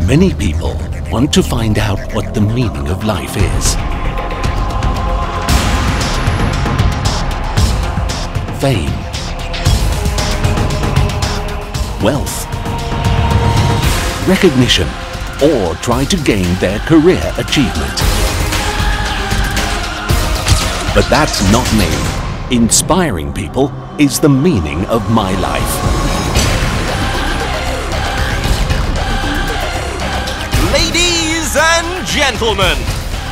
Many people want to find out what the meaning of life is. Fame, wealth, recognition, or try to gain their career achievement. But that's not me. Inspiring people is the meaning of my life. Ladies and gentlemen,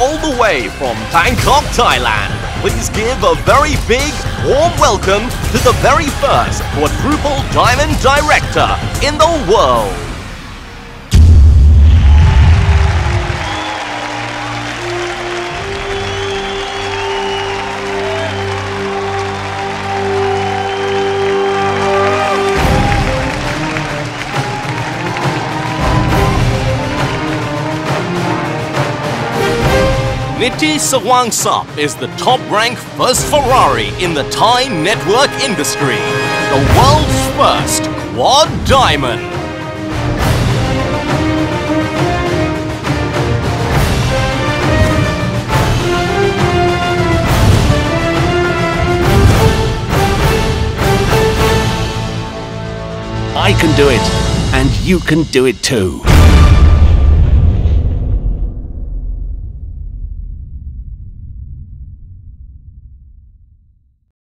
all the way from Bangkok, Thailand, please give a very big, warm welcome to the very first quadruple diamond director in the world. Niti Sawangsop is the top-ranked first Ferrari in the Thai network industry, the world's first quad diamond. I can do it, and you can do it too.